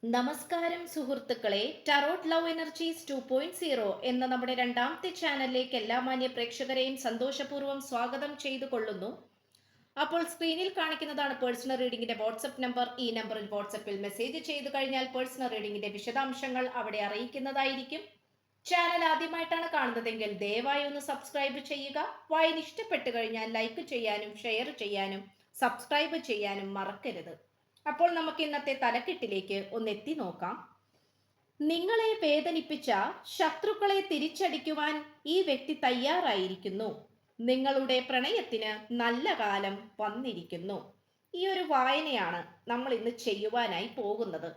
നമസ്കാരം സുഹൃത്തുക്കളെ, tarot love energies 2.0 എന്ന നമ്മുടെ രണ്ടാമത്തെ ചാനലിലേക്ക് എല്ലാ മാന്യ പ്രേക്ഷകരെയും സന്തോഷപൂർവ്വം സ്വാഗതം ചെയ്തു കൊള്ളുന്നു. അപ്പോൾ സ്ക്രീനിൽ കാണിക്കുന്നതാണ് പേഴ്സണൽ റീഡിംഗിന്റെ വാട്സ്ആപ്പ് നമ്പർ. ഈ നമ്പറിൽ വാട്സ്ആപ്പിൽ മെസ്സേജ് ചെയ്തു കഴിഞ്ഞാൽ പേഴ്സണൽ റീഡിംഗിന്റെ വിശദാംശങ്ങൾ അവിടെ അറിയിക്കുന്നതായിരിക്കും. ചാനൽ ആദ്യമായിട്ടാണ് കാണുന്നതെങ്കിൽ ദയവായി ഒന്ന് സബ്സ്ക്രൈബ് ചെയ്യുക. വായന ഇഷ്ടപ്പെട്ടു കഴിഞ്ഞാൽ ലൈക്ക് ചെയ്യാനും ഷെയർ ചെയ്യാനും സബ്സ്ക്രൈബ് ചെയ്യാനും മറക്കരുത്. അപ്പോൾ നമുക്ക് ഇന്നത്തെ തലക്കെട്ടിലേക്ക് ഒന്ന് എത്തി നോക്കാം. നിങ്ങളെ വേദനിപ്പിച്ച ശത്രുക്കളെ തിരിച്ചടിക്കുവാൻ ഈ വ്യക്തി തയ്യാറായിരിക്കുന്നു. നിങ്ങളുടെ പ്രണയത്തിന് നല്ല കാലം വന്നിരിക്കുന്നു. ഈ ഒരു വായനയാണ് നമ്മൾ ഇന്ന് ചെയ്യുവാനായി പോകുന്നത്.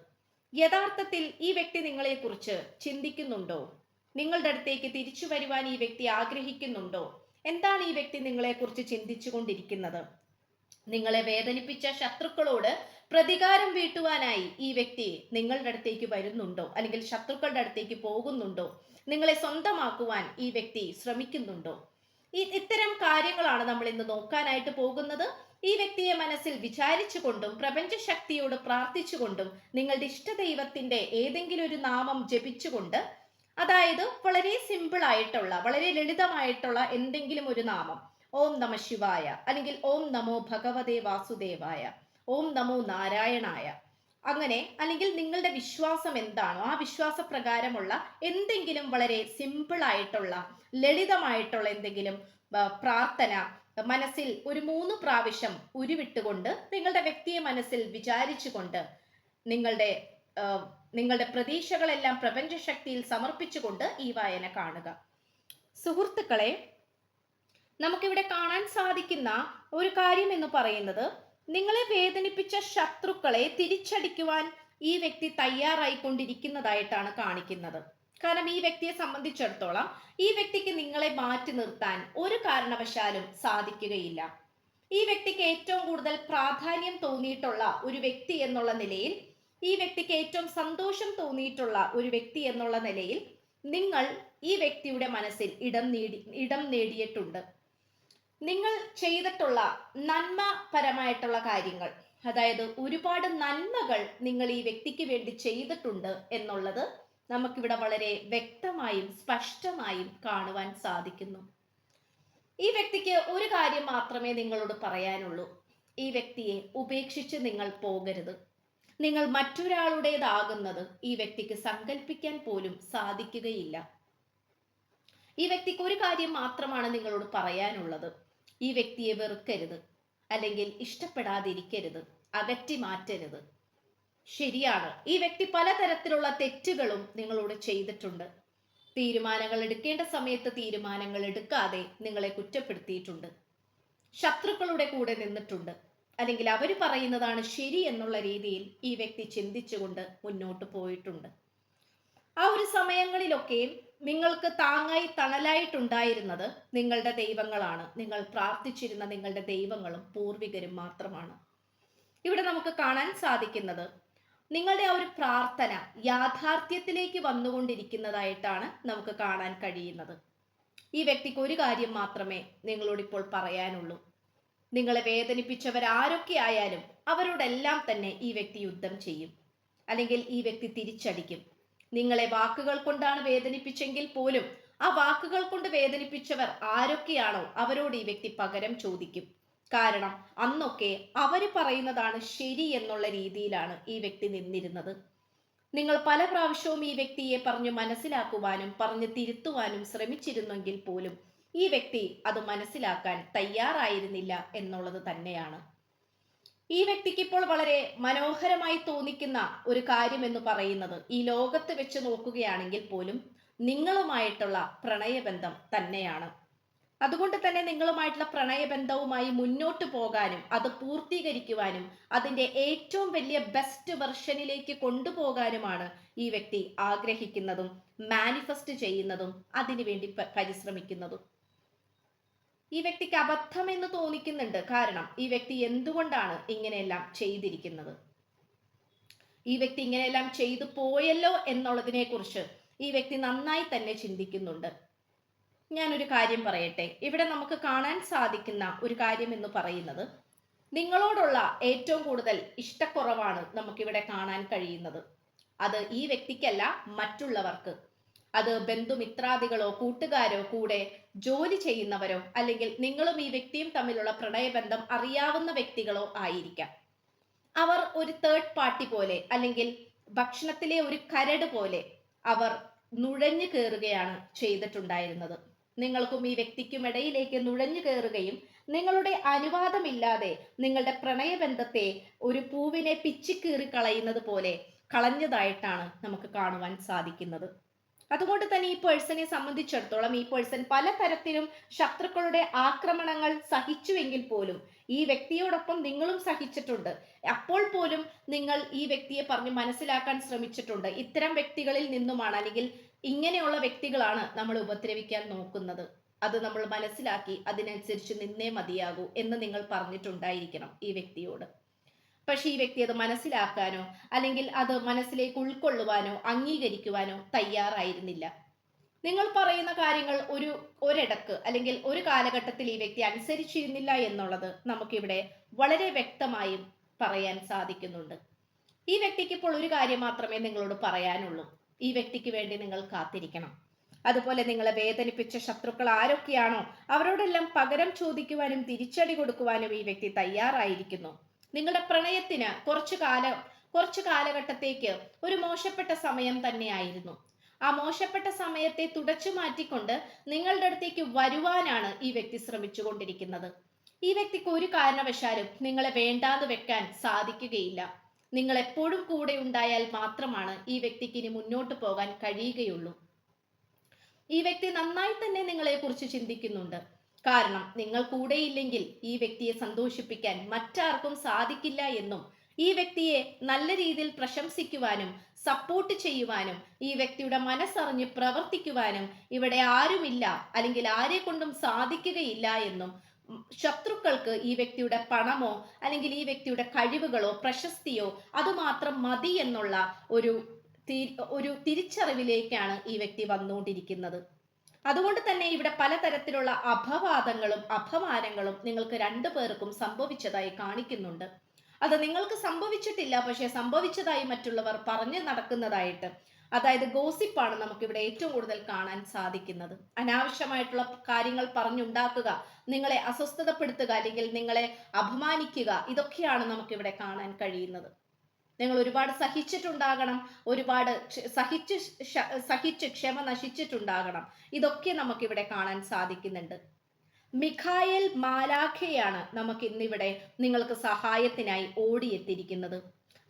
യഥാർത്ഥത്തിൽ ഈ വ്യക്തി നിങ്ങളെക്കുറിച്ച് ചിന്തിക്കുന്നുണ്ടോ? നിങ്ങളുടെ അടുത്തേക്ക് തിരിച്ചു വരുവാൻ ഈ വ്യക്തി ആഗ്രഹിക്കുന്നുണ്ടോ? എന്താണ് ഈ വ്യക്തി നിങ്ങളെക്കുറിച്ച് ചിന്തിച്ചു കൊണ്ടിരിക്കുന്നത്? നിങ്ങളെ വേദനിപ്പിച്ച ശത്രുക്കളോട് പ്രതികാരം വീട്ടുവാനായി ഈ വ്യക്തി നിങ്ങളുടെ അടുത്തേക്ക് വരുന്നുണ്ടോ? അല്ലെങ്കിൽ ശത്രുക്കളുടെ അടുത്തേക്ക് പോകുന്നുണ്ടോ? നിങ്ങളെ സ്വന്തമാക്കുവാൻ ഈ വ്യക്തി ശ്രമിക്കുന്നുണ്ടോ? ഇത്തരം കാര്യങ്ങളാണ് നമ്മൾ ഇന്ന് നോക്കാനായിട്ട് പോകുന്നത്. ഈ വ്യക്തിയെ മനസ്സിൽ വിചാരിച്ചുകൊണ്ടും പ്രപഞ്ച ശക്തിയോട് പ്രാർത്ഥിച്ചുകൊണ്ടും നിങ്ങളുടെ ഇഷ്ടദൈവത്തിന്റെ ഏതെങ്കിലും ഒരു നാമം ജപിച്ചുകൊണ്ട്, അതായത് വളരെ സിമ്പിൾ ആയിട്ടുള്ള വളരെ ലളിതമായിട്ടുള്ള എന്തെങ്കിലും ഒരു നാമം, ഓം നമ ശിവായ, അല്ലെങ്കിൽ ഓം നമോ ഭഗവതേ വാസുദേവായ, ഓം നമോ നാരായണായ, അങ്ങനെ, അല്ലെങ്കിൽ നിങ്ങളുടെ വിശ്വാസം എന്താണോ ആ വിശ്വാസപ്രകാരമുള്ള എന്തെങ്കിലും വളരെ സിമ്പിൾ ആയിട്ടുള്ള ലളിതമായിട്ടുള്ള എന്തെങ്കിലും പ്രാർത്ഥന മനസ്സിൽ ഒരു 3 പ്രാവശ്യം ഉരുവിട്ടുകൊണ്ട് നിങ്ങളുടെ വ്യക്തിയെ മനസ്സിൽ വിചാരിച്ചുകൊണ്ട് നിങ്ങളുടെ നിങ്ങളുടെ പ്രതീക്ഷകളെല്ലാം പ്രപഞ്ച ശക്തിയിൽ സമർപ്പിച്ചുകൊണ്ട് ഈ വായന കാണുക. സുഹൃത്തുക്കളെ, നമുക്കിവിടെ കാണാൻ സാധിക്കുന്ന ഒരു കാര്യം എന്ന് പറയുന്നത്, നിങ്ങളെ വേദനിപ്പിച്ച ശത്രുക്കളെ തിരിച്ചടിക്കുവാൻ ഈ വ്യക്തി തയ്യാറായിക്കൊണ്ടിരിക്കുന്നതായിട്ടാണ് കാണിക്കുന്നത്. കാരണം ഈ വ്യക്തിയെ സംബന്ധിച്ചിടത്തോളം ഈ വ്യക്തിക്ക് നിങ്ങളെ മാറ്റി നിർത്താൻ ഒരു കാരണവശാലും സാധിക്കുകയില്ല. ഈ വ്യക്തിക്ക് ഏറ്റവും കൂടുതൽ പ്രാധാന്യം തോന്നിയിട്ടുള്ള ഒരു വ്യക്തി എന്നുള്ള നിലയിൽ, ഈ വ്യക്തിക്ക് ഏറ്റവും സന്തോഷം തോന്നിയിട്ടുള്ള ഒരു വ്യക്തി എന്നുള്ള നിലയിൽ നിങ്ങൾ ഈ വ്യക്തിയുടെ മനസ്സിൽ ഇടം നേടിയിട്ടുണ്ട്. നിങ്ങൾ ചെയ്തിട്ടുള്ള നന്മപരമായിട്ടുള്ള കാര്യങ്ങൾ, അതായത് ഒരുപാട് നന്മകൾ നിങ്ങൾ ഈ വ്യക്തിക്ക് വേണ്ടി ചെയ്തിട്ടുണ്ട് എന്നുള്ളത് നമുക്കിവിടെ വളരെ വ്യക്തമായും സ്പഷ്ടമായും കാണുവാൻ സാധിക്കുന്നു. ഈ വ്യക്തിക്ക് ഒരു കാര്യം മാത്രമേ നിങ്ങളോട് പറയാനുള്ളൂ: ഈ വ്യക്തിയെ ഉപേക്ഷിച്ച് നിങ്ങൾ പോകരുത്. നിങ്ങൾ മറ്റൊരാളുടേതാകുന്നത് ഈ വ്യക്തിക്ക് സങ്കല്പിക്കാൻ പോലും സാധിക്കുകയില്ല. ഈ വ്യക്തിക്ക് ഒരു കാര്യം മാത്രമാണ് നിങ്ങളോട് പറയാനുള്ളത്: ഈ വ്യക്തിയെ വെറുക്കരുത്, അല്ലെങ്കിൽ ഇഷ്ടപ്പെടാതിരിക്കരുത്, അകറ്റി മാറ്റരുത്. ശരിയാണ്, ഈ വ്യക്തി പലതരത്തിലുള്ള തെറ്റുകളും നിങ്ങളോട് ചെയ്തിട്ടുണ്ട്. തീരുമാനങ്ങൾ എടുക്കേണ്ട സമയത്ത് തീരുമാനങ്ങൾ എടുക്കാതെ നിങ്ങളെ കുറ്റപ്പെടുത്തിയിട്ടുണ്ട്. ശത്രുക്കളുടെ കൂടെ നിന്നിട്ടുണ്ട്, അല്ലെങ്കിൽ അവർ പറയുന്നതാണ് ശരി എന്നുള്ള രീതിയിൽ ഈ വ്യക്തി ചിന്തിച്ചുകൊണ്ട് മുന്നോട്ട് പോയിട്ടുണ്ട്. ആ ഒരു സമയങ്ങളിലൊക്കെ നിങ്ങൾക്ക് താങ്ങായി തണലായിട്ടുണ്ടായിരുന്നത് നിങ്ങളുടെ ദൈവങ്ങളാണ്. നിങ്ങൾ പ്രാർത്ഥിച്ചിരുന്ന നിങ്ങളുടെ ദൈവങ്ങളും പൂർവികരും മാത്രമാണ്. ഇവിടെ നമുക്ക് കാണാൻ സാധിക്കുന്നത്, നിങ്ങളുടെ ആ ഒരു പ്രാർത്ഥന യാഥാർത്ഥ്യത്തിലേക്ക് വന്നുകൊണ്ടിരിക്കുന്നതായിട്ടാണ് നമുക്ക് കാണാൻ കഴിയുന്നത്. ഈ വ്യക്തിക്ക് ഒരു കാര്യം മാത്രമേ നിങ്ങളോട് ഇപ്പോൾ പറയാനുള്ളൂ: നിങ്ങളെ വേദനിപ്പിച്ചവർ ആരൊക്കെ ആയാലും അവരോടെല്ലാം തന്നെ ഈ വ്യക്തി യുദ്ധം ചെയ്യും, അല്ലെങ്കിൽ ഈ വ്യക്തി തിരിച്ചടിക്കും. നിങ്ങളെ വാക്കുകൾ കൊണ്ടാണ് വേദനിപ്പിച്ചെങ്കിൽ പോലും ആ വാക്കുകൾ കൊണ്ട് വേദനിപ്പിച്ചവർ ആരൊക്കെയാണോ അവരോട് ഈ വ്യക്തി പകരം ചോദിക്കും. കാരണം അന്നൊക്കെ അവര് പറയുന്നതാണ് ശരി എന്നുള്ള രീതിയിലാണ് ഈ വ്യക്തി നിന്നിരുന്നത്. നിങ്ങൾ പല പ്രാവശ്യവും ഈ വ്യക്തിയെ പറഞ്ഞു മനസ്സിലാക്കുവാനും പറഞ്ഞു തിരുത്തുവാനും ശ്രമിച്ചിരുന്നെങ്കിൽ പോലും ഈ വ്യക്തി അത് മനസ്സിലാക്കാൻ തയ്യാറായിരുന്നില്ല എന്നുള്ളത് തന്നെയാണ്. ഈ വ്യക്തിക്ക് ഇപ്പോൾ വളരെ മനോഹരമായി തോന്നിക്കുന്ന ഒരു കാര്യം എന്ന് പറയുന്നത്, ഈ ലോകത്ത് വെച്ച് നോക്കുകയാണെങ്കിൽ പോലും നിങ്ങളുമായിട്ടുള്ള പ്രണയബന്ധം തന്നെയാണ്. അതുകൊണ്ട് തന്നെ നിങ്ങളുമായിട്ടുള്ള പ്രണയബന്ധവുമായി മുന്നോട്ട് പോകാനും അത് പൂർത്തീകരിക്കുവാനും അതിൻ്റെ ഏറ്റവും വലിയ ബെസ്റ്റ് വെർഷനിലേക്ക് കൊണ്ടുപോകാനുമാണ് ഈ വ്യക്തി ആഗ്രഹിക്കുന്നതും മാനിഫെസ്റ്റ് ചെയ്യുന്നതും അതിനുവേണ്ടി പരിശ്രമിക്കുന്നതും. ഈ വ്യക്തിക്ക് അബദ്ധം എന്ന് തോന്നിക്കുന്നുണ്ട്. കാരണം ഈ വ്യക്തി എന്തുകൊണ്ടാണ് ഇങ്ങനെയെല്ലാം ചെയ്തിരിക്കുന്നത്, ഈ വ്യക്തി ഇങ്ങനെയെല്ലാം ചെയ്തു പോയല്ലോ എന്നുള്ളതിനെ കുറിച്ച് ഈ വ്യക്തി നന്നായി തന്നെ ചിന്തിക്കുന്നുണ്ട്. ഞാനൊരു കാര്യം പറയട്ടെ. ഇവിടെ നമുക്ക് കാണാൻ സാധിക്കുന്ന ഒരു കാര്യം എന്ന് പറയുന്നത്, നിങ്ങളോടുള്ള ഏറ്റവും കൂടുതൽ ഇഷ്ടക്കുറവാണ് നമുക്കിവിടെ കാണാൻ കഴിയുന്നത്. അത് ഈ വ്യക്തിക്കല്ല, മറ്റുള്ളവർക്ക്. അത് ബന്ധുമിത്രാദികളോ കൂട്ടുകാരോ കൂടെ ജോലി ചെയ്യുന്നവരോ അല്ലെങ്കിൽ നിങ്ങളും ഈ വ്യക്തിയും തമ്മിലുള്ള പ്രണയബന്ധം അറിയാവുന്ന വ്യക്തികളോ ആയിരിക്കാം. അവർ ഒരു തേർഡ് പാർട്ടി പോലെ അല്ലെങ്കിൽ ഭക്ഷണത്തിലെ ഒരു കരട് പോലെ അവർ നുഴഞ്ഞു കയറുകയാണ് ചെയ്തിട്ടുണ്ടായിരുന്നത്. നിങ്ങൾക്കും ഈ വ്യക്തിക്കും ഇടയിലേക്ക് നുഴഞ്ഞു കയറുകയും നിങ്ങളുടെ അനുവാദമില്ലാതെ നിങ്ങളുടെ പ്രണയബന്ധത്തെ ഒരു പൂവിനെ പിച്ചിക്കീറി കളയുന്നത് പോലെ കളഞ്ഞതായിട്ടാണ് നമുക്ക് കാണുവാൻ സാധിക്കുന്നത്. അതുകൊണ്ട് തന്നെ ഈ പേഴ്സണെ സംബന്ധിച്ചിടത്തോളം ഈ പേഴ്സൺ പലതരത്തിലും ശത്രുക്കളുടെ ആക്രമണങ്ങൾ സഹിച്ചുവെങ്കിൽ പോലും ഈ വ്യക്തിയോടൊപ്പം നിങ്ങളും സഹിച്ചിട്ടുണ്ട്. അപ്പോൾ പോലും നിങ്ങൾ ഈ വ്യക്തിയെ പറഞ്ഞ് മനസ്സിലാക്കാൻ ശ്രമിച്ചിട്ടുണ്ട്. ഇത്തരം വ്യക്തികളിൽ നിന്നുമാണ് അല്ലെങ്കിൽ ഇങ്ങനെയുള്ള വ്യക്തികളാണ് നമ്മൾ ഉപദ്രവിക്കാൻ നോക്കുന്നത്, അത് നമ്മൾ മനസ്സിലാക്കി അതിനനുസരിച്ച് നിന്നേ മതിയാകൂ എന്ന് നിങ്ങൾ പറഞ്ഞിട്ടുണ്ടായിരിക്കണം ഈ വ്യക്തിയോട്. പക്ഷെ ഈ വ്യക്തി അത് മനസ്സിലാക്കാനോ അല്ലെങ്കിൽ അത് മനസ്സിലേക്ക് ഉൾക്കൊള്ളുവാനോ അംഗീകരിക്കുവാനോ തയ്യാറായിരുന്നില്ല. നിങ്ങൾ പറയുന്ന കാര്യങ്ങൾ ഒരിടക്ക് അല്ലെങ്കിൽ ഒരു കാലഘട്ടത്തിൽ ഈ വ്യക്തി അനുസരിച്ചിരുന്നില്ല എന്നുള്ളത് നമുക്കിവിടെ വളരെ വ്യക്തമായും പറയാൻ സാധിക്കുന്നുണ്ട്. ഈ വ്യക്തിക്ക് ഇപ്പോൾ ഒരു കാര്യം മാത്രമേ നിങ്ങളോട് പറയാനുള്ളൂ. ഈ വ്യക്തിക്ക് വേണ്ടി നിങ്ങൾ കാത്തിരിക്കണം. അതുപോലെ നിങ്ങളെ വേദനിപ്പിച്ച ശത്രുക്കൾ ആരൊക്കെയാണോ അവരോടെല്ലാം പകരം ചോദിക്കുവാനും തിരിച്ചടി കൊടുക്കുവാനും ഈ വ്യക്തി തയ്യാറായിരിക്കുന്നു. നിങ്ങളുടെ പ്രണയത്തിന് കുറച്ചു കാലഘട്ടത്തേക്ക് ഒരു മോശപ്പെട്ട സമയം തന്നെയായിരുന്നു. ആ മോശപ്പെട്ട സമയത്തെ തുടച്ചു മാറ്റിക്കൊണ്ട് നിങ്ങളുടെ അടുത്തേക്ക് വരുവാനാണ് ഈ വ്യക്തി ശ്രമിച്ചുകൊണ്ടിരിക്കുന്നത്. ഈ വ്യക്തിക്ക് ഒരു കാരണവശാലും നിങ്ങളെ വേണ്ടാതെ വെക്കാൻ സാധിക്കുകയില്ല. നിങ്ങൾ എപ്പോഴും കൂടെ ഉണ്ടായാൽ മാത്രമാണ് ഈ വ്യക്തിക്ക് ഇനി മുന്നോട്ട് പോകാൻ കഴിയുകയുള്ളൂ. ഈ വ്യക്തി നന്നായി തന്നെ നിങ്ങളെ കുറിച്ച് ചിന്തിക്കുന്നുണ്ട്. കാരണം നിങ്ങൾ കൂടെയില്ലെങ്കിൽ ഈ വ്യക്തിയെ സന്തോഷിപ്പിക്കാൻ മറ്റാർക്കും സാധിക്കില്ല എന്നും ഈ വ്യക്തിയെ നല്ല രീതിയിൽ പ്രശംസിക്കുവാനും സപ്പോർട്ട് ചെയ്യുവാനും ഈ വ്യക്തിയുടെ മനസ്സറിഞ്ഞ് പ്രവർത്തിക്കുവാനും ഇവിടെ ആരുമില്ല അല്ലെങ്കിൽ ആരെ കൊണ്ടും സാധിക്കുകയില്ല എന്നും ശത്രുക്കൾക്ക് ഈ വ്യക്തിയുടെ പണമോ അല്ലെങ്കിൽ ഈ വ്യക്തിയുടെ കഴിവുകളോ പ്രശസ്തിയോ അതുമാത്രം മതി എന്നുള്ള ഒരു തിരിച്ചറിവിലേക്കാണ് ഈ വ്യക്തി വന്നുകൊണ്ടിരിക്കുന്നത്. അതുകൊണ്ട് തന്നെ ഇവിടെ പലതരത്തിലുള്ള അപവാദങ്ങളും അപമാനങ്ങളും നിങ്ങൾക്ക് രണ്ടു പേർക്കും സംഭവിച്ചതായി കാണിക്കുന്നുണ്ട്. അത് നിങ്ങൾക്ക് സംഭവിച്ചിട്ടില്ല, പക്ഷെ സംഭവിച്ചതായി മറ്റുള്ളവർ പറഞ്ഞു നടക്കുന്നതായിട്ട്, അതായത് ഗോസിപ്പാണ് നമുക്കിവിടെ ഏറ്റവും കൂടുതൽ കാണാൻ സാധിക്കുന്നത്. അനാവശ്യമായിട്ടുള്ള കാര്യങ്ങൾ പറഞ്ഞുണ്ടാക്കുക, നിങ്ങളെ അസ്വസ്ഥതപ്പെടുത്തുക അല്ലെങ്കിൽ നിങ്ങളെ അപമാനിക്കുക, ഇതൊക്കെയാണ് നമുക്കിവിടെ കാണാൻ കഴിയുന്നത്. നിങ്ങൾ ഒരുപാട് സഹിച്ചിട്ടുണ്ടാകണം, ഒരുപാട് സഹിച്ച് ക്ഷമ നശിച്ചിട്ടുണ്ടാകണം. ഇതൊക്കെ നമുക്കിവിടെ കാണാൻ സാധിക്കുന്നുണ്ട്. മിഖായേൽ മാലാഖയാണ് നമുക്ക് ഇന്നിവിടെ നിങ്ങൾക്ക് സഹായത്തിനായി ഓടിയെത്തിയിരിക്കുന്നത്.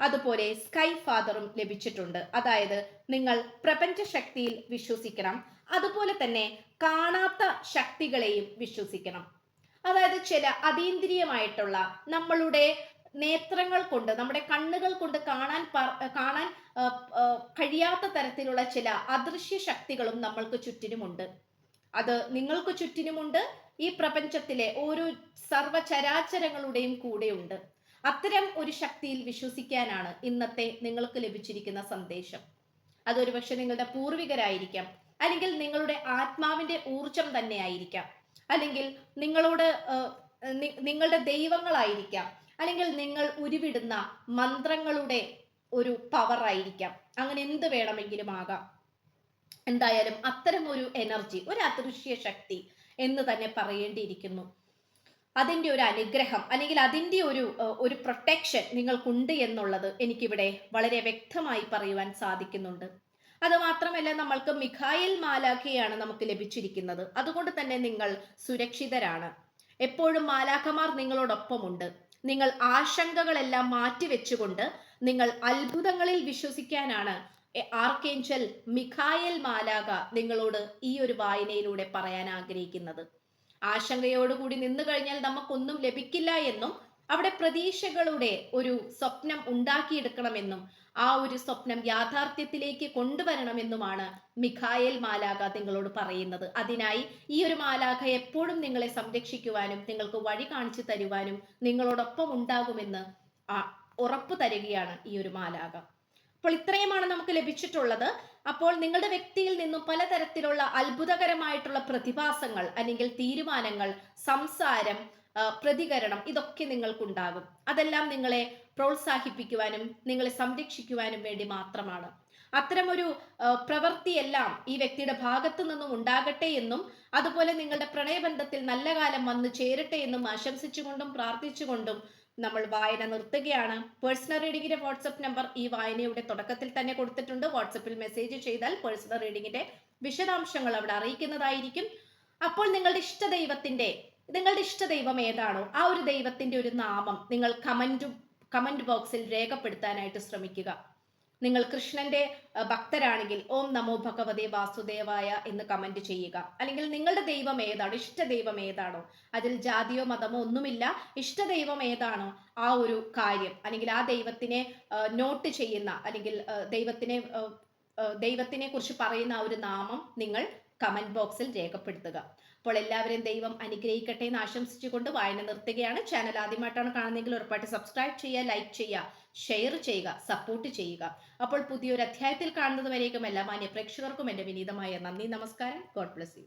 അതുപോലെ സ്കൈ ഫാദറും ലഭിച്ചിട്ടുണ്ട്. അതായത് നിങ്ങൾ പ്രപഞ്ച ശക്തിയിൽ വിശ്വസിക്കണം, അതുപോലെ തന്നെ കാണാത്ത ശക്തികളെയും വിശ്വസിക്കണം. അതായത് ചില അതീന്ദ്രിയമായിട്ടുള്ള നമ്മളുടെ നേത്രങ്ങൾ കൊണ്ട് നമ്മുടെ കണ്ണുകൾ കൊണ്ട് കാണാൻ കഴിയാത്ത തരത്തിലുള്ള ചില അദൃശ്യ ശക്തികളും നമ്മൾക്ക് ചുറ്റിനുമുണ്ട്. അത് നിങ്ങൾക്ക് ചുറ്റിനുമുണ്ട്, ഈ പ്രപഞ്ചത്തിലെ ഓരോ സർവചരാചരങ്ങളുടെയും കൂടെയുണ്ട്. അത്തരം ഒരു ശക്തിയിൽ വിശ്വസിക്കാനാണ് ഇന്നത്തെ നിങ്ങൾക്ക് ലഭിച്ചിരിക്കുന്ന സന്ദേശം. അതൊരു പക്ഷെ നിങ്ങളുടെ പൂർവികരായിരിക്കാം, അല്ലെങ്കിൽ നിങ്ങളുടെ ആത്മാവിന്റെ ഊർജം തന്നെ ആയിരിക്കാം, അല്ലെങ്കിൽ നിങ്ങളുടെ ദൈവങ്ങളായിരിക്കാം, അല്ലെങ്കിൽ നിങ്ങൾ ഉരുവിടുന്ന മന്ത്രങ്ങളുടെ ഒരു പവർ ആയിരിക്കാം. അങ്ങനെ എന്ത് വേണമെങ്കിലും ആകാം. എന്തായാലും അത്തരം ഒരു എനർജി, ഒരു അദൃശ്യ ശക്തി എന്ന് തന്നെ പറയേണ്ടിയിരിക്കുന്നു. അതിൻ്റെ ഒരു അനുഗ്രഹം അല്ലെങ്കിൽ അതിൻ്റെ ഒരു പ്രൊട്ടക്ഷൻ നിങ്ങൾക്കുണ്ട് എന്നുള്ളത് എനിക്കിവിടെ വളരെ വ്യക്തമായി പറയുവാൻ സാധിക്കുന്നുണ്ട്. അത് മാത്രമല്ല, നമ്മൾക്ക് മിഖായേൽ മാലാഖയാണ് നമുക്ക് ലഭിച്ചിരിക്കുന്നത്. അതുകൊണ്ട് തന്നെ നിങ്ങൾ സുരക്ഷിതരാണ്. എപ്പോഴും മാലാഖമാർ നിങ്ങളോടൊപ്പമുണ്ട്. നിങ്ങൾ ആശങ്കകളെല്ലാം മാറ്റിവെച്ചുകൊണ്ട് നിങ്ങൾ അത്ഭുതങ്ങളിൽ വിശ്വസിക്കാനാണ് ആർക്കേഞ്ചൽ മിഖായേൽ മാലാഖ നിങ്ങളോട് ഈ ഒരു വായനയിലൂടെ പറയാൻ ആഗ്രഹിക്കുന്നത്. ആശങ്കയോടുകൂടി നിന്നു കഴിഞ്ഞാൽ നമുക്കൊന്നും ലഭിക്കില്ല എന്നും അവിടെ പ്രതീക്ഷകളുടെ ഒരു സ്വപ്നം ഉണ്ടാക്കിയെടുക്കണമെന്നും ആ ഒരു സ്വപ്നം യാഥാർത്ഥ്യത്തിലേക്ക് കൊണ്ടുവരണമെന്നുമാണ് മിഖായേൽ മാലാഖ നിങ്ങളോട് പറയുന്നത്. അതിനായി ഈ ഒരു മാലാഖ എപ്പോഴും നിങ്ങളെ സംരക്ഷിക്കുവാനും നിങ്ങൾക്ക് വഴി കാണിച്ചു തരുവാനും നിങ്ങളോടൊപ്പം ഉണ്ടാകുമെന്ന് ഉറപ്പു തരികയാണ് ഈ ഒരു മാലാഖ. അപ്പോൾ ഇത്രയുമാണ് നമുക്ക് ലഭിച്ചിട്ടുള്ളത്. അപ്പോൾ നിങ്ങളുടെ വ്യക്തിയിൽ നിന്നും പലതരത്തിലുള്ള അത്ഭുതകരമായിട്ടുള്ള പ്രതിഭാസങ്ങൾ അല്ലെങ്കിൽ തീരുമാനങ്ങൾ, സംസാരം, പ്രതികരണം ഇതൊക്കെ നിങ്ങൾക്കുണ്ടാകും. അതെല്ലാം നിങ്ങളെ പ്രോത്സാഹിപ്പിക്കുവാനും നിങ്ങളെ സംരക്ഷിക്കുവാനും വേണ്ടി മാത്രമാണ്. അത്തരമൊരു പ്രവൃത്തിയെല്ലാം ഈ വ്യക്തിയുടെ ഭാഗത്തു നിന്നും ഉണ്ടാകട്ടെ എന്നും അതുപോലെ നിങ്ങളുടെ പ്രണയബന്ധത്തിൽ നല്ല കാലം വന്നു ചേരട്ടെ എന്നും ആശംസിച്ചുകൊണ്ടും പ്രാർത്ഥിച്ചുകൊണ്ടും നമ്മൾ വായന നിർത്തുകയാണ്. പേഴ്സണൽ റീഡിങ്ങിന്റെ വാട്സപ്പ് നമ്പർ ഈ വായനയുടെ തുടക്കത്തിൽ തന്നെ കൊടുത്തിട്ടുണ്ട്. വാട്സപ്പിൽ മെസ്സേജ് ചെയ്താൽ പേഴ്സണൽ റീഡിങ്ങിന്റെ വിശദാംശങ്ങൾ അവിടെ അറിയിക്കുന്നതായിരിക്കും. അപ്പോൾ നിങ്ങളുടെ ഇഷ്ടദൈവം ഏതാണോ ആ ഒരു ദൈവത്തിന്റെ ഒരു നാമം നിങ്ങൾ കമന്റ് ബോക്സിൽ രേഖപ്പെടുത്താനായിട്ട് ശ്രമിക്കുക. നിങ്ങൾ കൃഷ്ണന്റെ ഭക്തരാണെങ്കിൽ ഓം നമോ ഭഗവതേ വാസുദേവായ എന്ന് കമന്റ് ചെയ്യുക. അല്ലെങ്കിൽ നിങ്ങളുടെ ദൈവം ഏതാണോ, ഇഷ്ടദൈവം ഏതാണോ, അതിൽ ജാതിയോ മതമോ ഒന്നുമില്ല, ഇഷ്ടദൈവം ഏതാണോ ആ ഒരു കാര്യം അല്ലെങ്കിൽ ആ ദൈവത്തിനെ നോട്ട് ചെയ്യുന്ന അല്ലെങ്കിൽ ദൈവത്തിനെ കുറിച്ച് പറയുന്ന ആ ഒരു നാമം നിങ്ങൾ കമന്റ് ബോക്സിൽ രേഖപ്പെടുത്തുക. അപ്പോൾ എല്ലാവരെയും ദൈവം അനുഗ്രഹിക്കട്ടെ എന്ന് ആശംസിച്ചുകൊണ്ട് വായന നിർത്തുകയാണ്. ചാനൽ ആദ്യമായിട്ടാണ് കാണുന്നതെങ്കിൽ ഉറപ്പായിട്ട് സബ്സ്ക്രൈബ് ചെയ്യുക, ലൈക്ക് ചെയ്യുക, ഷെയർ ചെയ്യുക, സപ്പോർട്ട് ചെയ്യുക. അപ്പോൾ പുതിയൊരു അധ്യായത്തിൽ കാണുന്നത് വരേക്കും എല്ലാ മാന്യ പ്രേക്ഷകർക്കും എൻ്റെ വിനീതമായ നന്ദി, നമസ്കാരം. God bless you.